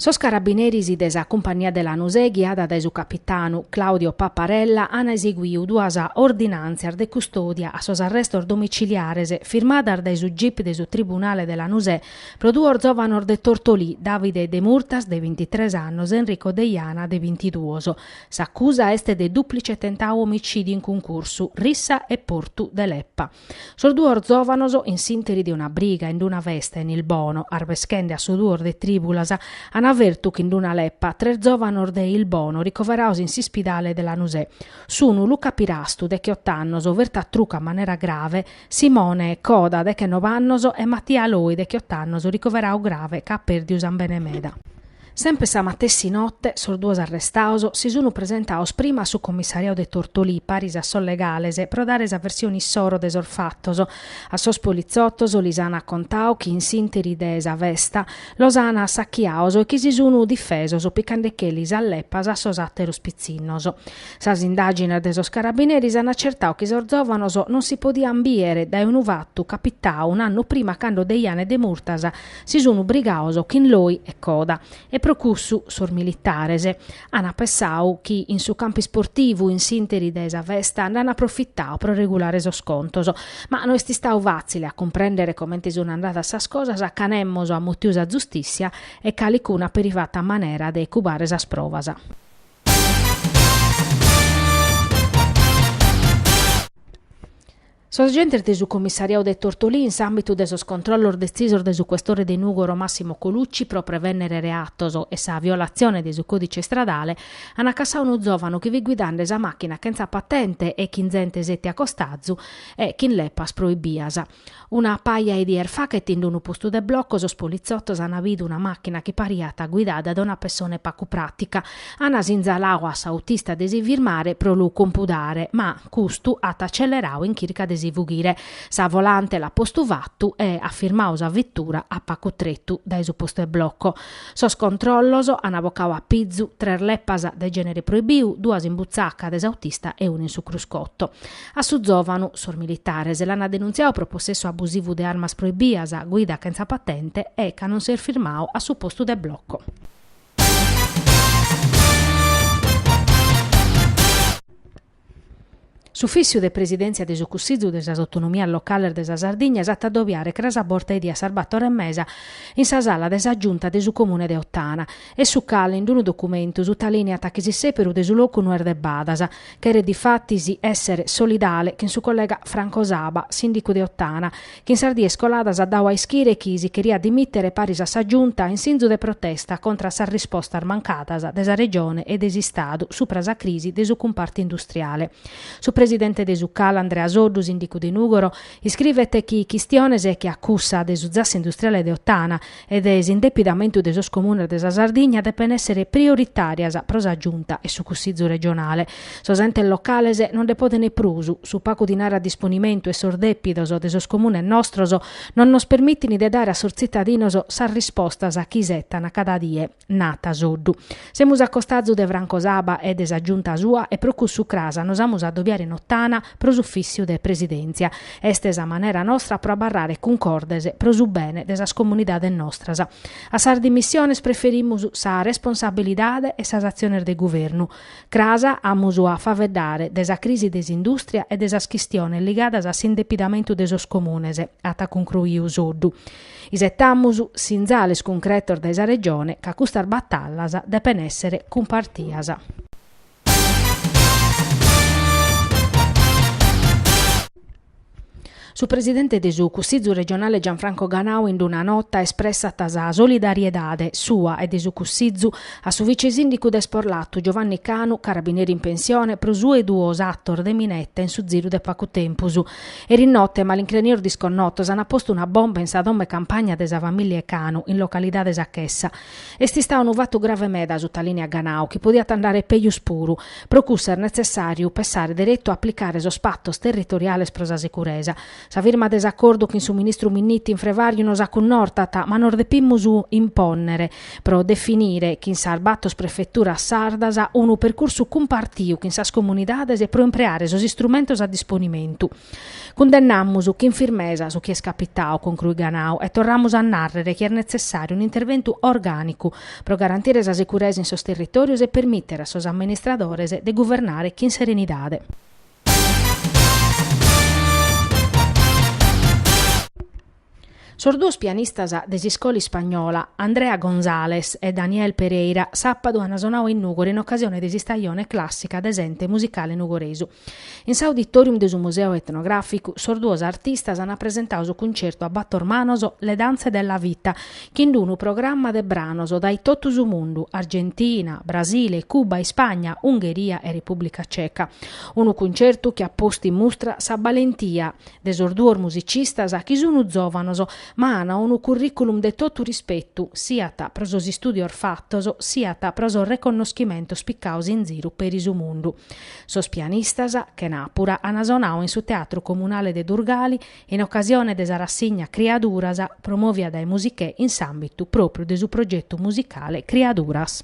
Sos carabinieri desa compagnia della Nusè, guiata da su capitano Claudio Paparella, hanno eseguito due ordinanze de custodia a sos arrestos domiciliares firmate da su GIP de su Tribunale della Nusè pro due giovani de Tortolì, Davide De Murtas, de 23 anni, Enrico De Iana, de 22. S'accusa est de duplice tentau omicidi in concurso, Rissa e Portu de Leppa. Sos due giovani, in sinteri di una briga in una veste in il Bono, arveschende a su due de Tribulas, hanno avvertu che in una Leppa 3 giovani de il Bono ricoveraus in s'ospedale della Nusè. Sono Luca Pirastu de 8 anni, verta truca a maniera grave, Simone Coda de 9 anni e Mattia Loi de 8 anni ricoverau grave ca perdius an Benemeda. Sempre sa matessi notte, sos due arrestaus si sono presentaus prima su commissariato de Tortolì, paris a Sol Legales, pro dare sa versioni soro de sos fattos. A sos poliziottos lis han accontau chi in sinteri de sa vesta los han sacchiaus e chi si sono difesos picande che lis alleppas a sos atteros pizzinnos. Sas indagines de sos carabinieri han accertau che sos giovanos non si podian biere da un fatto capitau un anno prima quando De Iana e De Murtas si sono brigaus chin Loi e Coda e procussu sor militarese. Hanno pensau chi in su campi sportivu in sinteri de esa vesta hanno approfittau pro regolare sos contos, ma noi sti stau vazzile a comprendere come ti sono andata sas cosas a canemmos a motiusa giustizia e calicuna perivata manera de cubare sas provas. Sos agenti de su commissariato de Tortolì in s'ambitu de sos controllor decisor de su questore de Nugoro Massimo Colucci pro prevenere reattos e sa violazione de su codice stradale hanno accassau unu giovano che vi guidando sa macchina senza patente e chinzente setti a costazzu e chin leppas proibias. Una paia di erfachet in unu posto de blocco sos poliziottos hanno avuto una macchina che pariata guidata da una persona poco pratica. Hanno sinzalau a s'autista desi firmare pro lu compudare, ma custu at accelerau in chirca desi vughire. Sa volante la postu vattu e affirmau sa vettura a pacu trettu da su posto de blocco. Sos controllos hanno avocau a pizzu 3 leppas de genere proibiu, 2 in buzzacca desautista e 1 in su cruscotto. A su giovanu, sor militare, se l'hanno denunziau pro possesso abusivu de armas proibias, guida senza patente e ca non ser firmau a su posto de blocco. S'ufficio de presidenza de su Cussizzu de sas autonomia locale de sa Sardigna esat addobiare crasa borta dia Salvatore Mesa in sa sala de sa giunta de su comune de Ottana e su cale in unu documento su talinea chi si seperu de su locu nu de badas, che era di fattisi essere solidale che in su collega Franco Saba, sindico de Ottana, che in Sardia scoladas addau a ischire chi si queria dimittere paris a sa giunta in sinzu de protesta contra sa risposta mancatas de sa regione e de Stadu supra sa crisi de su comparto industriale. Su presidente de Zuccal Andrea Soddu, sindico di Nugoro, iscrivete chi quistiones che accusa de su zas industriale de Ottana e des indepidamento de sos comune de sa Sardigna depen essere prioritarias pro sa giunta e su cussizzo regionale. Sos entes locales non depodene prusu, su pacu dinara a disponimento e sordepidos de sos comune nostros non nos permittini de dare a sos cittadinos sa rispostas a chi settan a cada die, nata Soddu. Semus accostazzu de Franco Saba e de sa giunta sua e pro cussu crasa nos amus addobbiare in Ottana pro s'ufficio de presidenzia. Este sa manera nostra pro abarrare concordes pro su bene de sas comunidades nostras. A sar dimissiones preferimus sa responsabilidade e sas aziones de governu. Crasa amus a faveddare de sa crisi de industria e de sas chistiones ligadas a s'indepidamento de sos comunes, ata concluiu Soddu. Isettamus sinzales concretos de sa regione ca custas battallas depen essere compartias. Su presidente de su Cussizzu regionale Gianfranco Ganau in una nota espressa sa solidariedade sua e de su Cussizzu a su vice sindico de Sporlattu Giovanni Canu, carabinieri in pensione, pro su e duos attor de Minetta in su ziru de pacu tempusu. Eri in notte malincrenior disconnotos hanno posto una bomba in sa domme campagna de sa famiglia Canu in località de Sacchessa. E sti sta un uvato grave meda su talinea Ganau che podia andare peius puru, pro cusser necessario passare diretto a applicare sos pattos territoriales pro sa sicuresa. Sa firma desaccordo che in su ministru Minniti in Frevario non sa connortata, ma non depimmusu imponnere, pro definire che in Sarbattos prefettura Sardasa un percorso compartiu che in sas comunidades e pro impreare sos istrumentos a disponimento. Condennammusu che in firmesa su chi è scapitao con Crui Ganau e torrammus a narrere che è necessario un intervento organico pro garantire la sicurezza in sos territorios e permettere a sos amministradores de governare in serenidade. Sos due pianistas desi scoli spagnola, Andrea González e Daniel Pereira, sappadu hanno suonato in Nugore in occasione desi stagione classica d'esente musicale nugoresu. In s'auditorium de su Museo Etnografico, sos due artistas hanno presentato su concerto a Battormanoso Le danze della vita, che in un programma de branos dai tutto su mondo, Argentina, Brasile, Cuba, Spagna, Ungheria e Repubblica Ceca. Un concerto che ha posto in mostra sa valentia de sos due musicistas che sono giovanos, ma hanno un curriculum de tutto rispetto, sia ta pro sos studios fattos, sia ta pro sos riconoscimento spiccaus in giro per il mondo. Sos pianistas che napura hanno suonato in su Teatro Comunale de Durgali in occasione de sa rassegna Criaduras promovia dai musiche in s'ambito proprio de su progetto musicale Criaduras.